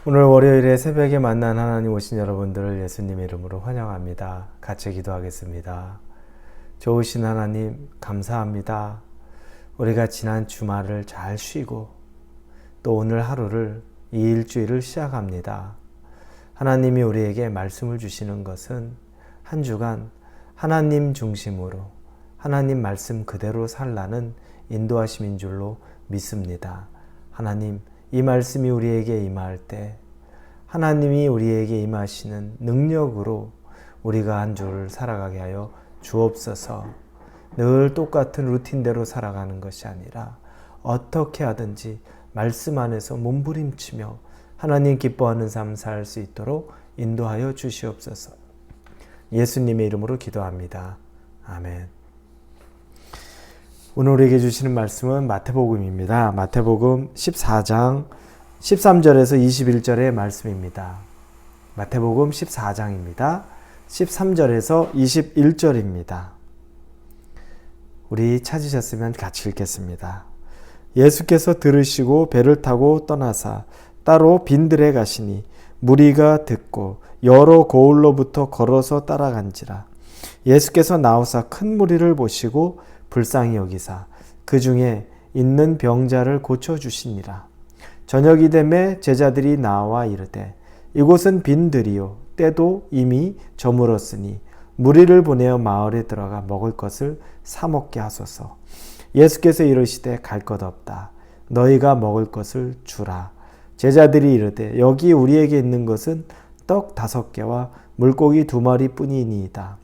오늘 월요일에 새벽에 만난 하나님 오신 여러분들을 예수님의 이름으로 환영합니다. 같이 기도하겠습니다. 좋으신 하나님 감사합니다. 우리가 지난 주말을 잘 쉬고 또 오늘 하루를 이 일주일을 시작합니다. 하나님이 우리에게 말씀을 주시는 것은 한 주간 하나님 중심으로 하나님 말씀 그대로 살라는 인도하심인 줄로 믿습니다. 하나님, 이 말씀이 우리에게 임할 때 하나님이 우리에게 임하시는 능력으로 우리가 한 주를 살아가게 하여 주옵소서. 늘 똑같은 루틴대로 살아가는 것이 아니라 어떻게 하든지 말씀 안에서 몸부림치며 하나님 기뻐하는 삶 살 수 있도록 인도하여 주시옵소서. 예수님의 이름으로 기도합니다. 아멘. 오늘 우리에게 주시는 말씀은 마태복음입니다. 마태복음 14장 13절에서 21절의 말씀입니다. 마태복음 14장입니다. 13절에서 21절입니다. 우리 찾으셨으면 같이 읽겠습니다. 예수께서 들으시고 배를 타고 떠나사 따로 빈들에 가시니 무리가 듣고 여러 고을로부터 걸어서 따라간지라. 예수께서 나오사 큰 무리를 보시고 불쌍히 여기사 그 중에 있는 병자를 고쳐주시니라. 저녁이 되매 제자들이 나와 이르되 이곳은 빈들이요 때도 이미 저물었으니 무리를 보내어 마을에 들어가 먹을 것을 사 먹게 하소서. 예수께서 이르시되 갈 것 없다. 너희가 먹을 것을 주라. 제자들이 이르되 여기 우리에게 있는 것은 떡 5개와 물고기 2마리 뿐이니이다.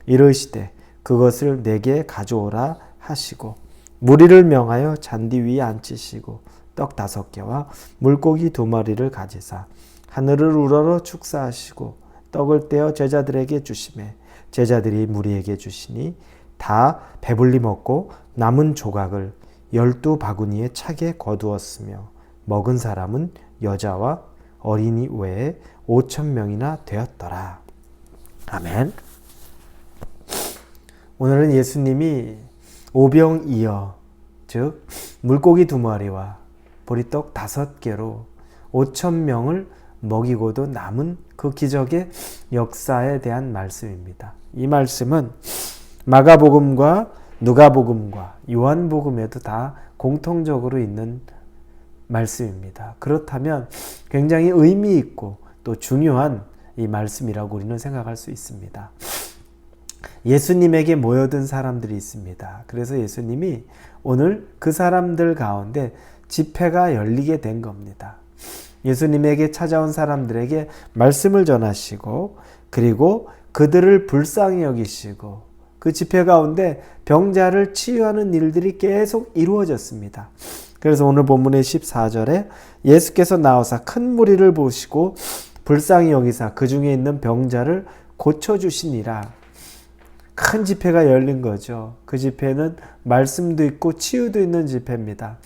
이르시되 그것을 내게 가져오라 하시고 무리를 명하여 잔디 위에 앉히시고 떡 5개와 물고기 2마리를 가지사 하늘을 우러러 축사하시고 떡을 떼어 제자들에게 주시매 제자들이 무리에게 주시니 다 배불리 먹고 남은 조각을 12바구니에 차게 거두었으며 먹은 사람은 여자와 어린이 외에 5,000명이나 되었더라. 아멘. 오늘은 예수님이 오병이어 즉 물고기 2마리와 보리떡 5개로 5,000명을 먹이고도 남은 그 기적의 역사에 대한 말씀입니다. 이 말씀은 마가복음과 누가복음과 요한복음에도 다 공통적으로 있는 말씀입니다. 그렇다면 굉장히 의미 있고 또 중요한 이 말씀이라고 우리는 생각할 수 있습니다. 예수님에게 모여든 사람들이 있습니다. 그래서 예수님이 오늘 그 사람들 가운데 집회가 열리게 된 겁니다. 예수님에게 찾아온 사람들에게 말씀을 전하시고 그리고 그들을 불쌍히 여기시고 그 집회 가운데 병자를 치유하는 일들이 계속 이루어졌습니다. 그래서 오늘 본문의 14절에 예수께서 나오사 큰 무리를 보시고 불쌍히 여기사 그 중에 있는 병자를 고쳐주시니라. 큰 집회가 열린 거죠. 그 집회는 말씀도 있고 치유도 있는 집회입니다.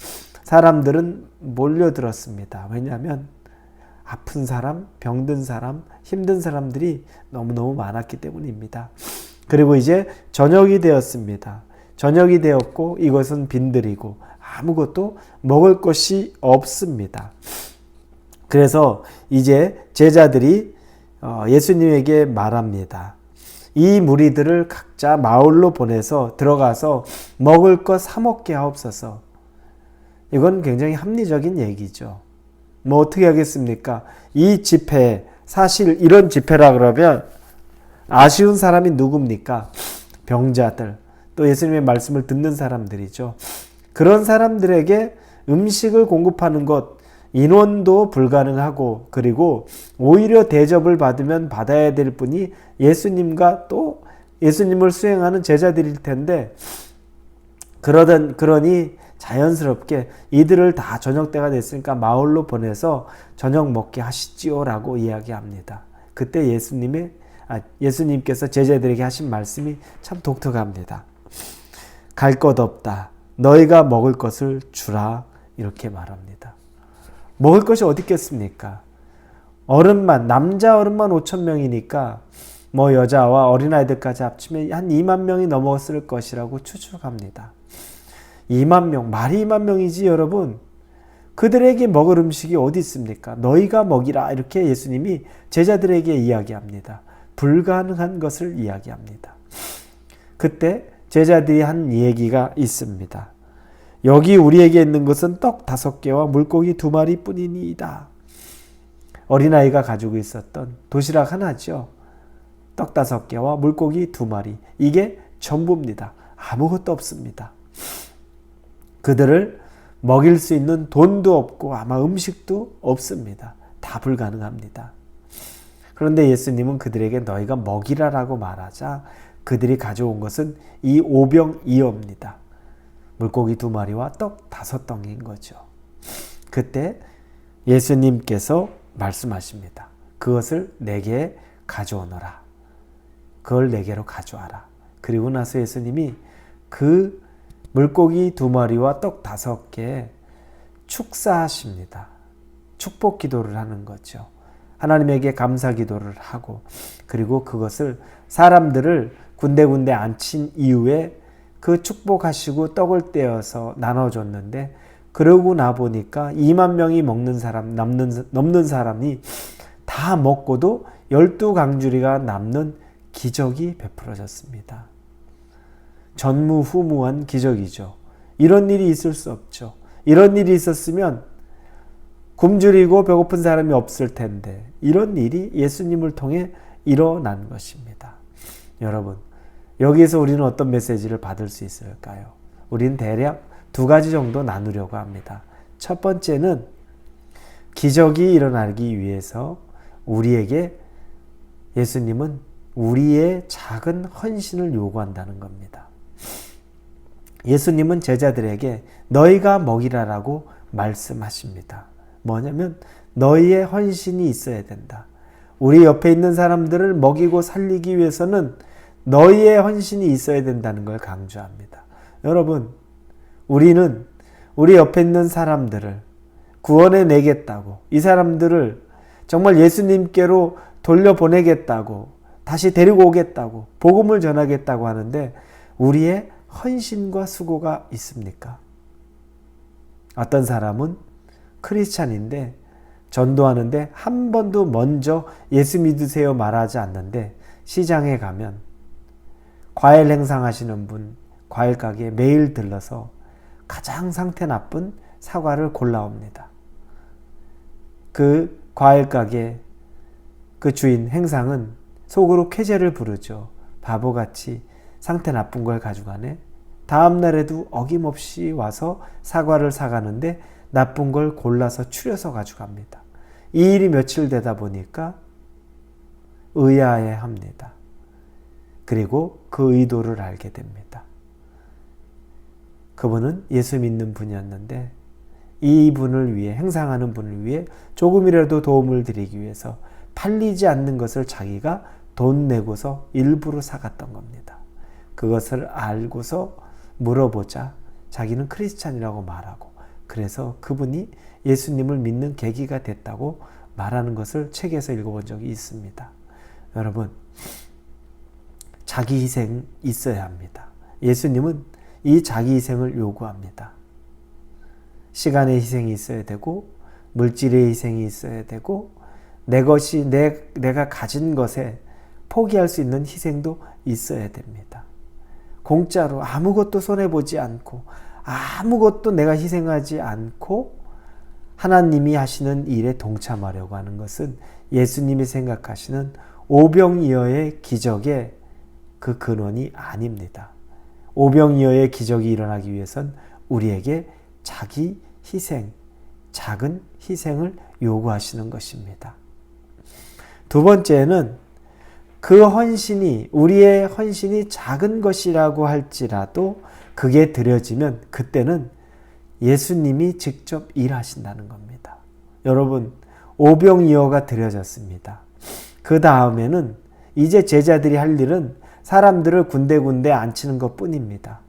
사람들은 몰려들었습니다. 왜냐하면 아픈 사람, 병든 사람, 힘든 사람들이 너무너무 많았기 때문입니다. 그리고 이제 저녁이 되었습니다. 저녁이 되었고 이것은 빈들이고 아무것도 먹을 것이 없습니다. 그래서 이제 제자들이 예수님에게 말합니다. 이 무리들을 각자 마을로 보내서 들어가서 먹을 것 사 먹게 하옵소서. 이건 굉장히 합리적인 얘기죠. 뭐 어떻게 하겠습니까? 이 집회, 사실 이런 집회라 그러면 아쉬운 사람이 누굽니까? 병자들, 또 예수님의 말씀을 듣는 사람들이죠. 그런 사람들에게 음식을 공급하는 것, 인원도 불가능하고 그리고 오히려 대접을 받으면 받아야 될 분이 예수님과 또 예수님을 수행하는 제자들일 텐데 그러니 자연스럽게 이들을 다 저녁 때가 됐으니까 마을로 보내서 저녁 먹게 하시지요 라고 이야기합니다. 그때 예수님께서 제자들에게 하신 말씀이 참 독특합니다. 갈 것 없다. 너희가 먹을 것을 주라. 이렇게 말합니다. 먹을 것이 어디 있겠습니까? 어른만, 남자 어른만 5,000명이니까 뭐 여자와 어린아이들까지 합치면 한 2만 명이 넘었을 것이라고 추측합니다. 2만 명, 말이 2만 명이지 여러분. 그들에게 먹을 음식이 어디 있습니까? 너희가 먹이라. 이렇게 예수님이 제자들에게 이야기합니다. 불가능한 것을 이야기합니다. 그때 제자들이 한 얘기가 있습니다. 여기 우리에게 있는 것은 떡 5개와 물고기 2마리 뿐이니이다. 어린아이가 가지고 있었던 도시락 하나죠. 떡 5개와 물고기 2마리. 이게 전부입니다. 아무것도 없습니다. 그들을 먹일 수 있는 돈도 없고 아마 음식도 없습니다. 다 불가능합니다. 그런데 예수님은 그들에게 너희가 먹이라라고 말하자 그들이 가져온 것은 이 오병이어입니다. 물고기 2마리와 떡 5덩이인 거죠. 그때 예수님께서 말씀하십니다. 그것을 내게 가져오너라. 그걸 내게로 가져와라. 그리고 나서 예수님이 그 물고기 2마리와 떡 5개 축사하십니다. 축복 기도를 하는 거죠. 하나님에게 감사 기도를 하고 그리고 그것을 사람들을 군데군데 앉힌 이후에 그 축복하시고 떡을 떼어서 나눠줬는데 그러고 나 보니까 2만 명이 먹는 사람 넘는 사람이 다 먹고도 12강주리가 남는 기적이 베풀어졌습니다. 전무후무한 기적이죠. 이런 일이 있을 수 없죠. 이런 일이 있었으면 굶주리고 배고픈 사람이 없을 텐데 이런 일이 예수님을 통해 일어난 것입니다. 여러분, 여기에서 우리는 어떤 메시지를 받을 수 있을까요? 우리는 대략 2가지 정도 나누려고 합니다. 첫 번째는 기적이 일어나기 위해서 우리에게 예수님은 우리의 작은 헌신을 요구한다는 겁니다. 예수님은 제자들에게 너희가 먹이라라고 말씀하십니다. 뭐냐면 너희의 헌신이 있어야 된다. 우리 옆에 있는 사람들을 먹이고 살리기 위해서는 너희의 헌신이 있어야 된다는 걸 강조합니다. 여러분, 우리는 우리 옆에 있는 사람들을 구원해 내겠다고, 이 사람들을 정말 예수님께로 돌려보내겠다고, 다시 데리고 오겠다고, 복음을 전하겠다고 하는데 우리의 헌신과 수고가 있습니까? 어떤 사람은 크리스찬인데 전도하는데 한 번도 먼저 예수 믿으세요 말하지 않는데 시장에 가면 과일 행상하시는 분 과일 가게에 매일 들러서 가장 상태 나쁜 사과를 골라옵니다. 그 과일 가게 그 주인 행상은 속으로 쾌재를 부르죠. 바보같이 상태 나쁜 걸 가져가네. 다음 날에도 어김없이 와서 사과를 사가는데 나쁜 걸 골라서 추려서 가져갑니다. 이 일이 며칠 되다 보니까 의아해합니다. 그리고 그 의도를 알게 됩니다. 그분은 예수 믿는 분이었는데 이 분을 위해, 행상하는 분을 위해 조금이라도 도움을 드리기 위해서 팔리지 않는 것을 자기가 돈 내고서 일부러 사갔던 겁니다. 그것을 알고서 물어보자 자기는 크리스찬이라고 말하고, 그래서 그분이 예수님을 믿는 계기가 됐다고 말하는 것을 책에서 읽어본 적이 있습니다. 여러분, 자기 희생 있어야 합니다. 예수님은 이 자기 희생을 요구합니다. 시간의 희생이 있어야 되고, 물질의 희생이 있어야 되고, 내가 가진 것에 포기할 수 있는 희생도 있어야 됩니다. 공짜로 아무것도 손해보지 않고 아무것도 내가 희생하지 않고 하나님이 하시는 일에 동참하려고 하는 것은 예수님이 생각하시는 오병이어의 기적의 그 근원이 아닙니다. 오병이어의 기적이 일어나기 위해선 우리에게 자기 희생, 작은 희생을 요구하시는 것입니다. 두 번째는 그 헌신이, 우리의 헌신이 작은 것이라고 할지라도 그게 드려지면 그때는 예수님이 직접 일하신다는 겁니다. 여러분, 오병이어가 드려졌습니다. 그 다음에는 이제 제자들이 할 일은 사람들을 군데군데 앉히는 것 뿐입니다.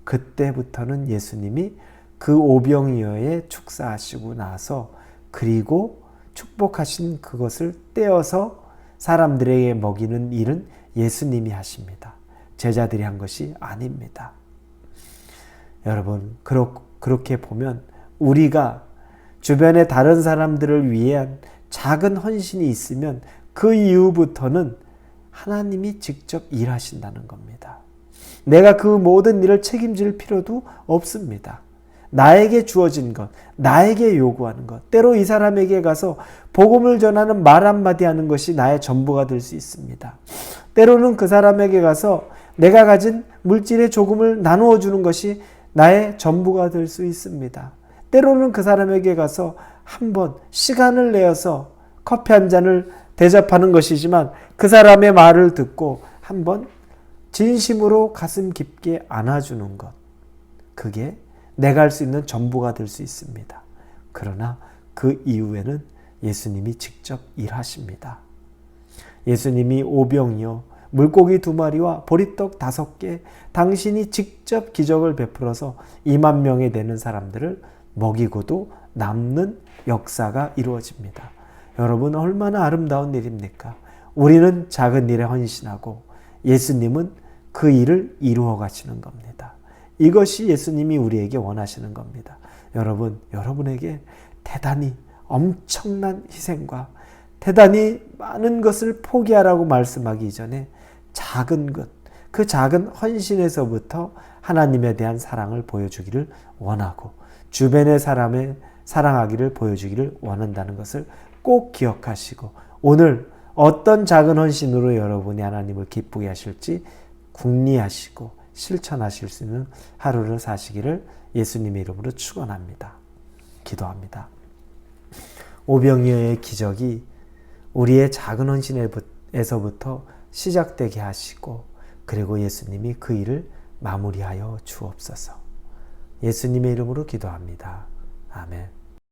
그때부터는 예수님이 그 오병이어에 축사하시고 나서 그리고 축복하신 그것을 떼어서 사람들에게 먹이는 일은 예수님이 하십니다. 제자들이 한 것이 아닙니다. 여러분, 그렇게 보면 우리가 주변의 다른 사람들을 위한 작은 헌신이 있으면 그 이후부터는 하나님이 직접 일하신다는 겁니다. 내가 그 모든 일을 책임질 필요도 없습니다. 나에게 주어진 것, 나에게 요구하는 것, 때로 이 사람에게 가서 복음을 전하는 말 한마디 하는 것이 나의 전부가 될 수 있습니다. 때로는 그 사람에게 가서 내가 가진 물질의 조금을 나누어 주는 것이 나의 전부가 될 수 있습니다. 때로는 그 사람에게 가서 한번 시간을 내어서 커피 한 잔을 대접하는 것이지만 그 사람의 말을 듣고 한번 진심으로 가슴 깊게 안아주는 것, 그게 내가 할 수 있는 전부가 될 수 있습니다. 그러나 그 이후에는 예수님이 직접 일하십니다. 예수님이 오병이어 물고기 2마리와 보리떡 5개, 당신이 직접 기적을 베풀어서 2만 명에 되는 사람들을 먹이고도 남는 역사가 이루어집니다. 여러분, 얼마나 아름다운 일입니까? 우리는 작은 일에 헌신하고 예수님은 그 일을 이루어 가시는 겁니다. 이것이 예수님이 우리에게 원하시는 겁니다. 여러분, 여러분에게 대단히 엄청난 희생과 대단히 많은 것을 포기하라고 말씀하기 이전에 작은 것, 그 작은 헌신에서부터 하나님에 대한 사랑을 보여주기를 원하고 주변의 사람을 사랑하기를 보여주기를 원한다는 것을 꼭 기억하시고 오늘 어떤 작은 헌신으로 여러분이 하나님을 기쁘게 하실지 궁리하시고 실천하실 수 있는 하루를 사시기를 예수님의 이름으로 축원합니다. 기도합니다. 오병이어의 기적이 우리의 작은 헌신에서부터 시작되게 하시고 그리고 예수님이 그 일을 마무리하여 주옵소서. 예수님의 이름으로 기도합니다. 아멘.